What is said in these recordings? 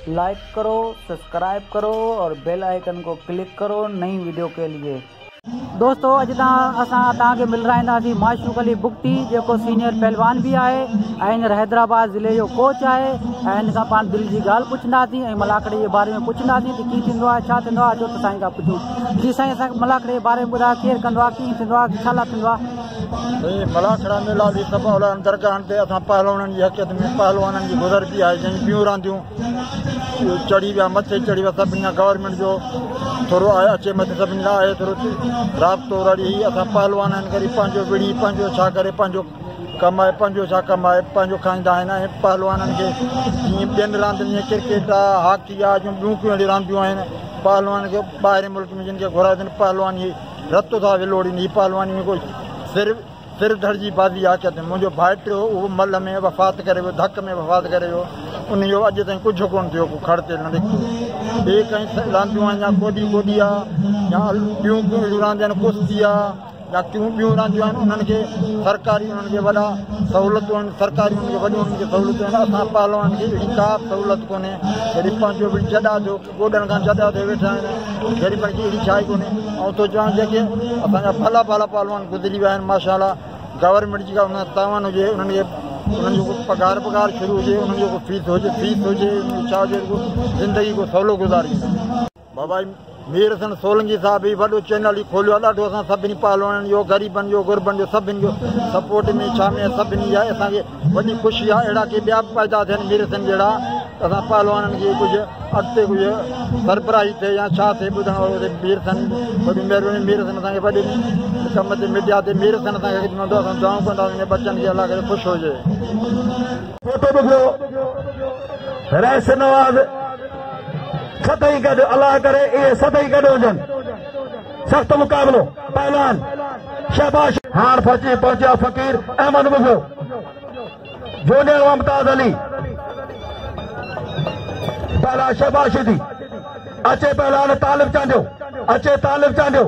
Like करो, subscribe करो और बेल आइकन को क्लिक करो नई वीडियो के लिए। दोस्तों अज असां मिल रहा माशरूक अली बुगटी जो सीनियर पहलवान भी है, हैदराबाद ज़िले जो कोच है। इन पान दिल की गाल पुछंदासीं, मलाखड़े के बारे में पुछंदासीं कि की थींदो आहे, छा थींदो आहे। अचो त साईं खां पुछूं। जी साईं, असांखे मलाखड़े के बारे में ॿुधायो, केरु कंदो आहे, कीअं थींदो आहे, छा थींदो आहे। मलाखड़ा मेला भी सब दरगाहनि ते असां पहलवाननि जी हक़ियत में पहलवाननि जी गुज़र बि आहे। जंहिं ॿियूं रांदियूं चढ़ी विया, मथे चढ़ी विया, सभिनी खां गवर्नमेंट जो थोरो आहे अचे मथे, सभिनी लाइ आहे थोरो राब्तो रड़ी। असां पहलवाननि करे पंहिंजो विड़ी, पंहिंजो छा करे, पंहिंजो कमाए, पंहिंजो छा कमाए, पंहिंजो खाईंदा आहिनि। ऐं पहलवाननि खे जीअं ॿियनि रांदियुनि जीअं क्रिकेट आहे, हॉकी आहे, जूं ॿियूं कहिड़ी रांदियूं आहिनि, पहलवान खे ॿाहिरि मुल्क में जिन खे घुराए अथनि पहलवानी रतो था विलोड़ीनि। हीअ पहलवानी में कोई सिर धड़ जी बाज़ी आहे। कहते मुंहिंजो भाइटो हो उहो मल में वफ़ात करे वियो, धक में वफ़ात करे वियो, उनजो अॼु ताईं कुझु कोन थियो, को खड़ ते न निकितो। ॿिए कंहिं रांदियूं आहिनि, या कोॾी कोॾी आहे, या ॿियूं कहिड़ियूं रांदियूं आहिनि, कुश्ती आहे, या क्यों ॿियूं रांदियूं आहिनि, उन्हनि खे सरकारी उन्हनि खे वॾा सहूलियतूं आहिनि, सरकारी उन्हनि खे वॾियूं उन्हनि खे सहूलियतूं आहिनि। असां पहलवान खे अहिड़ी का सहूलियत कोन्हे, जॾहिं पंहिंजो बि जॾा थियो, गोॾनि खां जॾा थिए वेठा आहिनि, ग़रीबनि खे अहिड़ी छाई कोन्हे। ऐं थो चवां जेके असांजा भला भला पहलवान गुज़री विया आहिनि, माशाअल्लाह, गवर्नमेंट जी का उन तावन हुजे, उन्हनि खे उन्हनि जो पगार शुरू हुजे, उन्हनि जो फीस हुजे, छा हुजे, ज़िंदगी को सवलो गुज़ारी। बाबा मीर हसन सोलंकी साहब बि वॾो चैनल ई खोलियो आहे। ॾाढो असां सभिनी पहलवाननि जो, ग़रीबनि जो, गुरबनि जो, सभिनी जो सपोर्ट में छा में सभिनी आहे। असांखे वॾी ख़ुशी आहे। अहिड़ा के ॿिया पैदा थियनि मीर हसन जहिड़ा, असां पहलवाननि खे कुझु अॻिते कुझु सरबराही थिए या छा थिए ॿुधण वारो थिए। मीर हसन वॾी महिरबानी, मीर हसन असांखे वॾे कम ते मीडिया ते मीर हसन असांखे ॾिनो, असां दुआऊं कंदासीं बच्चनि खे अलाह करे ख़ुशि हुजे। रैस नवाज़ सतई गॾु, अलाह करे इहे सतई गॾु हुजनि। सख़्तु मुक़ाबिलो पहलवान शहबाज हाण पहुचिया फ़कीर अहमद मुगो, जूनियर मुमताज़ अली, पहला शहबाज शिदी अचे, पहलवान तालिब चांडियो अचे, तालिब चांडियो,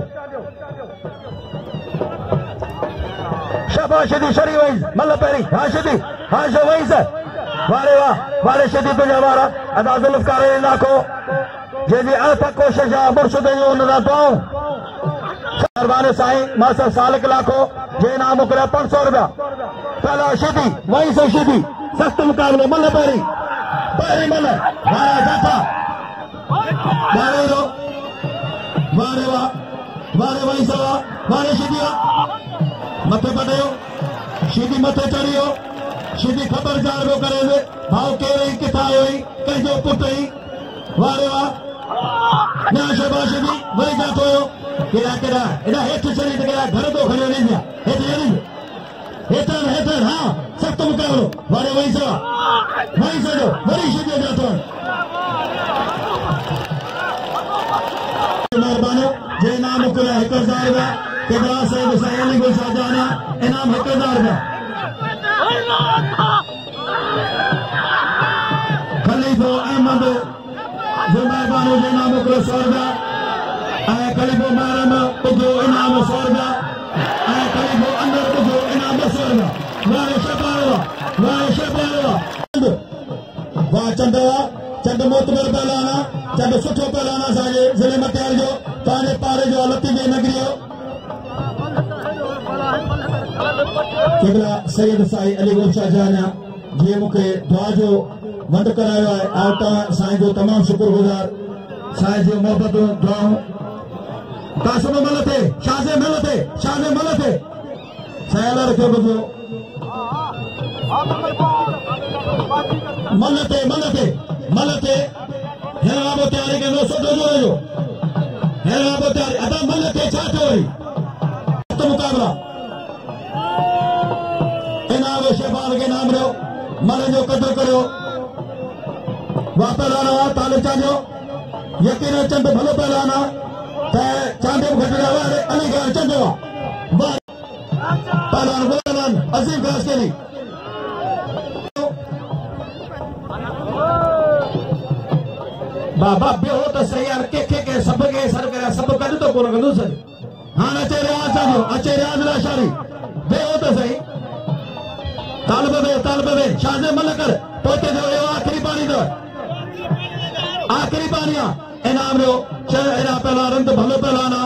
शहबाज शिदी शरी वई मल पहिरीं, हाँ शिदी हाँ शो वई से, वारे वाह वारे शिदी तुंहिंजा वारा अदा ज़ुल्फ़कार इलाइक़ो जंहिंजी अणथ कोशिश आहे मुर्शिद जूं उन सां दुआऊं। सरबाने साईं मास्टर सालिक लाखो जे इनाम मोकिलिया 500 रुपया। पहला शिदी वही से शिदी, सख़्तु मुक़ाबिलो मल पहिरीं मल, वारा जाफा वारे रो, वारे वाह वारे वही सवा, वारे शिदी मथे पटियो, शिदी मथे चढ़ियो, शिदी ख़बरदार पियो करे भाउ केरु किथां आयो ई, कंहिंजो पुटु ई, वारे वाह न शहबाज शिदी वरी जातो हुयो, केड़ा केड़ा एॾा हेठि चढ़ी त केड़ा घर तो खणियो नहीं हेठि हेठि हाँ सख़्तु मुक़ाबिलो, वारे वही सवा वही सॼो वरी शिदी जातो महिरबानी। जे इनाम मोकिलिया 1000 रुपया, केतिरा साहिब साईं अली गुल शाहजाना इनाम 1000 रुपया। खलीफ़ो अहमद जो महिरबानी जो इनाम मोकिलियो 100 रुपया, ऐं खलीफ़ो महरम उजो इनाम 100 रुपया, ऐं खलीफ़ो अंदर उजो इनाम 200 रुपया। वारे शहबाज वाह चंद मोतबर पहलवान, चंद सुठो पहलवान असांजे ज़िले मटियाल जो, तव्हांजे पारे जो लतीफ़ नगरी जो केतिरा सैयद साईं अली गुल शाहजाना जीअं मूंखे दुआ जो वंड करायो आहे। ऐं तव्हां साईं जो तमामु शुक्रगुज़ार, साईं जो मोहबतूं दुआऊं। कासिम मल थे, शाज़े मल थे, शाज़े मल थे, साईं अलाह रखियो ॿुधो मल थे हिन खां तयारी कंदो सुठो जो वेझो, हिन खां तयारी अदा मल थे छा थियो वरी मुक़ाबिला इनाम शहबाज खे इनाम ॾियो, मल जो क़दुरु करियो। वाह पहलवान आहे, तालिब चांडियो, यकीन चंद भलो पहलवान आहे त चांडियो घटिया वारे अली खान चंदो आहे। वाह पहलवान अज़ीम ख़ास केली बाबा बियो त सही यार, के सब के सर करे सब कद तो कोन कंदो सही। हां अचे रियाज लाशारी बियो त सही, तालिब वे शाज़े मल कर पोते जो आखिरी पानी दो आखिरी पानिया इनाम रो एना पहला रंग भलो पहलाना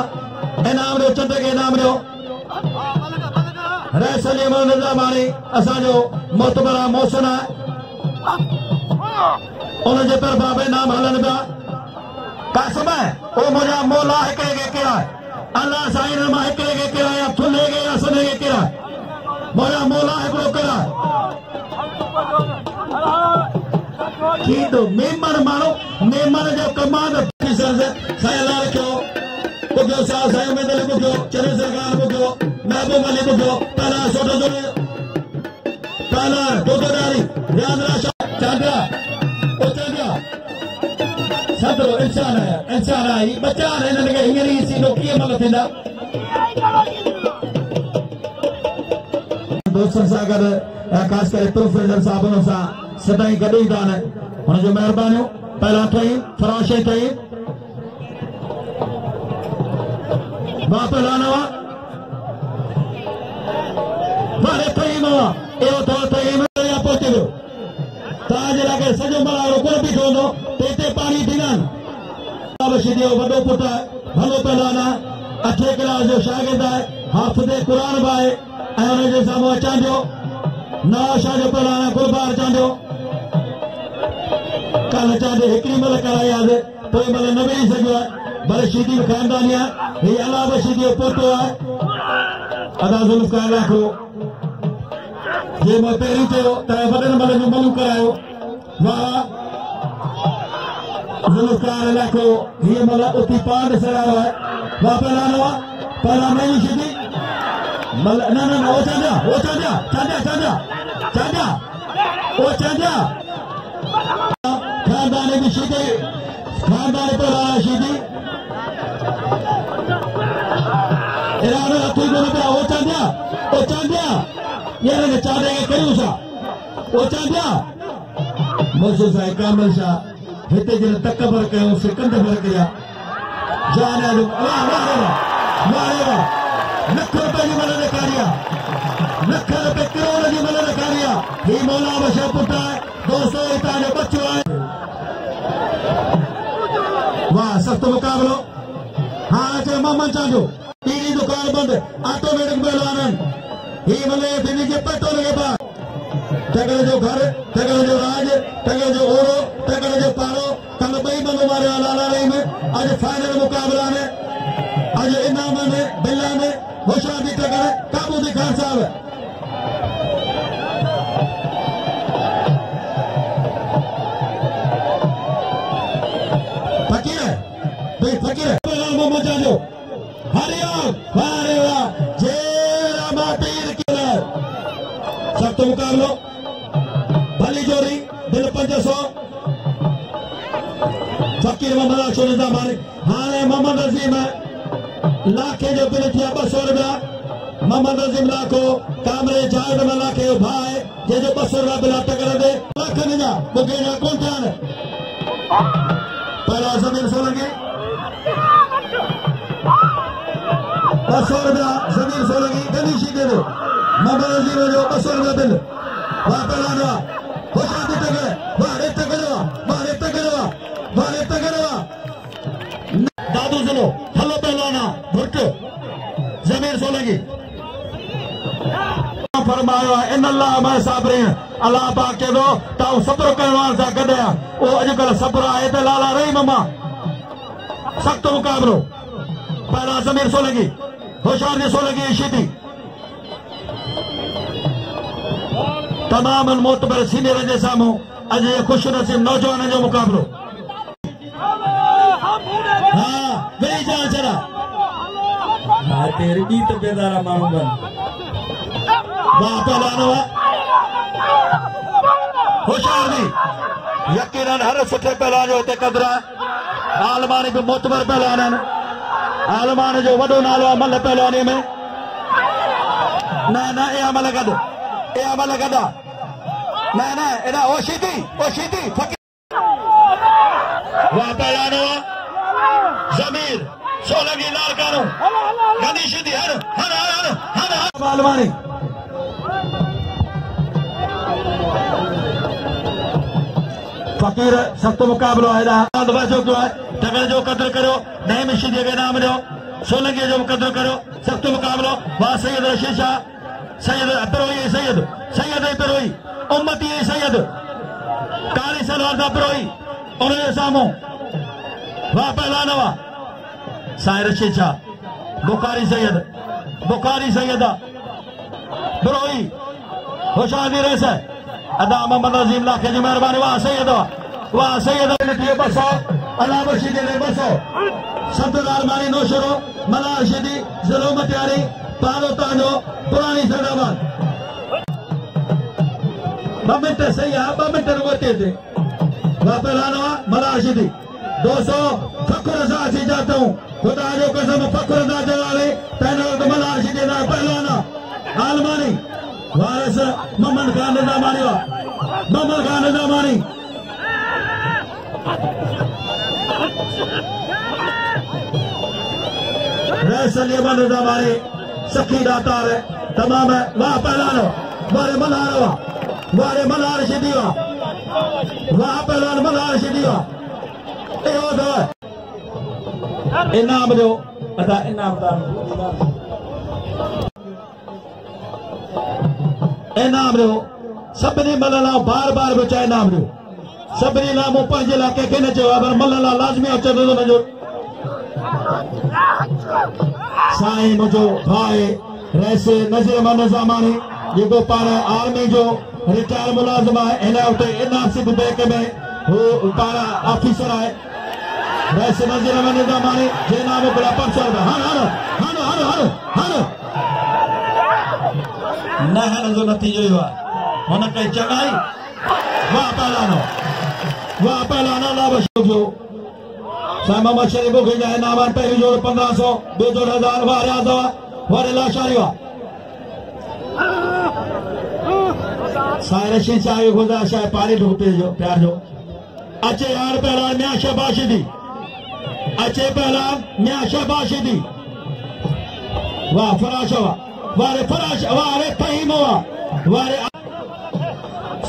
इनाम रो चंद के इनाम रो रैसली निजामानी असांजो मोतबरा मोहसिन है उनजे तरफा बि इनाम हलन पिया कासम है ओ मुझा मौला हिकिड़े खे कहिड़ा अल्लाह साईं मां हिकिड़े खे कहिड़ा या थुल्हे खे या सने खे कहिड़ा मुझा मौला हिकिड़ो कहिड़ा थींदो मेमण माण्हू मेमण जो कमांड साईं अल्लाह रखियो बुकियो साहब साईं उमेद अली बुकियो चने सरकार बुकियो महबूब अली बुकियो पहला सोटो जो पहला टोटोदारी रियाज राशा चांद्रा ओ चांद्रा सदरो इंसान है बच्चा है इन्हनि खे हींअर ई सीधो कीअं मल थींदा दोस्तनि सां गॾु ख़ासि करे प्रोफेसर साहिबनि सां सदाईं गॾु ई था आहिनि हुनजो महिरबानियूं पहिरां ठही फराशे ठही वाह पहलानवा वारे ठही मावा एहो थोरो ठही या पहुची वियो तव्हांजे लाइ सॼो मलारो कोन बीठो हूंदो ते पाणी थींदा आहिनि वॾो पुटु आहे भलो पहलान आहे 8 क्लास जो शागिर्द आहे हाफ़िज़े क़ुरान बि आहे ऐं हुनजे साम्हूं अचांजो नवाज़ शाह जो पहलान आहे गुलबार अचांजो कल अचांजो हिकिड़ी महिल कराई आहे पोइ महिल न वेही सघियो आहे भले शीदी बि ख़ानदानी आहे हीउ अला बशीदी जो पोतो आहे अदा ज़ुल्फ़कार लाखो जे मां पहिरीं चयो त वॾनि महिल जो मलू करायो वाह ज़ुल्फ़कार लाखो हीअ महिल उथी पाण ॾिसरायो आहे वाह पहलानवा पहला नई शीदी मल न ओ चांजा खानदानी की शीदी खानदानी पहला शीदी इरानो हथी कोन पिया ओ चांजा यार ने चांदे के करियो सा ओ चांजा मौजूद है कामल शाह हिते जिन तकबर कयो सिकंदर कया जाने वाह लख रुपए की मदद कारिया लख रुपए करोड़ की मदद कारिया ही मौला बशा पुट है दोस्तों इतना जो बच्चों है वाह सख्त मुकाबलो हाँ अचे मोहम्मद चांजो टीवी दुकान बंद ऑटोमेटिक पहलवान ही मले बिनी के पेट्रोल के बाद टगड़ जो घर टगड़ जो राज टगड़ जो ओरो टगड़ जो पारो कल बई बंदो मारे लाला रही में आज फाइनल मुकाबला में आज इनाम में बिल्ला में होशियार भी टगड़ काबूदी खान साहब फकीर है भाई फकीर है मोहम्मद चांजो हरिओम वारे वाह जेरा माटीर किलर सख्त मुकाबलो भली जोरी दिल 500 फकीर मोहम्मद अशोक निजामानी हाणे मोहम्मद अजीम लाखे जो बिल थिया 200 रुपया मोहम्मद अजीम लाखो कामरे जायद में लाखे जो भाई जंहिंजो 200 रुपया बिल टकर दे लाखनि जा बुके जा कोन थिया आहिनि पहिरियों ज़मीन सोलंगी 200 रुपया ज़मीन सोलंगी गंदी शी दे दो मोहम्मद अजीम जो 200 रुपया बिल वाह पहलानवा होशियार भी टकर वारे तगड़वा दादू सुनो हलो पहलवाना भुट जमीन सोलंगी फरमायो इन अल्लाह मैं साबरीन अल्लाह पाक के दो ताऊ सब्र करवान सा गडया ओ अजकल सब्र आए ते लाला रही मम्मा सख्त मुकाबलो पहला जमीन सोलंगी होशियार जी सोलंगी शीदी तमाम मोतबर सीनियर जे सामू अज ये खुश नसीब नौजवान जो मुकाबलो हाँ वही जा चला हाँ तेरी गीत बेदारा मानू बन वाह पहलानवा होशियार जी यकीनन हर सुठे पहलवान जो हिते कदर आहे आलमानी भी मोतबर पहलवान आहिनि आलमान जो वॾो नालो आहे मल पहलवानी में न ए अमल गॾु न एॾा ओशीदी वाह पहलवानवा जमीर सोलंगी लाल कानू गंदी शीदी हर आलमानी फकीर सख्त मुकाबलो है टकर जो कदर करो नए मिशी के नाम लो सोलंगी जो कदर करो सख्त मुकाबलो वाह सैयद रशीद शाह सैयद पिरोई सैयद सैयद पिरोई उम्मती सैयद काली सलवार दा पिरोई उन्होंने सामो वाह पहलवान वाह साहिर रशीद शाह बुखारी सैयदा पिरोई होशादी रेस है अदा मोहम्मद अजीम लाखे जी मेहरबानी वाह सैयद बसो अल्लाह बशीदी ने बसो सब्दार मानी नौशरो मला रशीदी जलो मतियारी पालो ताजो पुरानी सरदाबाद 2 मिनट सही है 2 मिनट रुकते थे वाह पहलानवा मला रशीदी 200 फखर रजा से जाता हूँ खुदा जो कसम फखर रजा जलाले तैनात मला रशीदी ना पहलाना आलमानी वारिस मोहम्मद खान निजामानी रैसलियमन निजामानी सखी दातार है तमाम है वाह पहलानो वारे मल्हार शिदीवा वाह पहलान मल्हार शिदीवा इनाम दो अदा इनाम दो सभिनी मल्हार बार बार बचा इनाम दो सभिनी नामो पंहिंजे इलाके खे न चयो पर मल्हार लाज़मी अचंदो हुनजो साईं मुझो भाई रैसे नज़ीर अहमद निज़ामानी जेको पाण आर्मी जो रिटायर मुलाज़िम है हिन वटि एनआरसी बैंक में हू पाण ऑफिसर है रैसे नज़ीर अहमद निज़ामानी जे नाम बड़ा पर्चा हन न हन जो नतीजो इहो आहे हुन कई चङाई वाह पहलानो अल्लाह बख्शो साईं मोहम्मद शरीफ खे जा इनाम पहिरीं जोड़ 1500 ॿियो जोड़ 1000 वारे आज़वा वारे लाशारी वा साईं रशीद शाह खे गुज़ारिश आहे पाणी ढुकते जो प्यार जो अचे यार पहलान मियां शहबाशिदी अचे पहलान मियां शहबाशिदी वाह फराश वारे फहीम वारे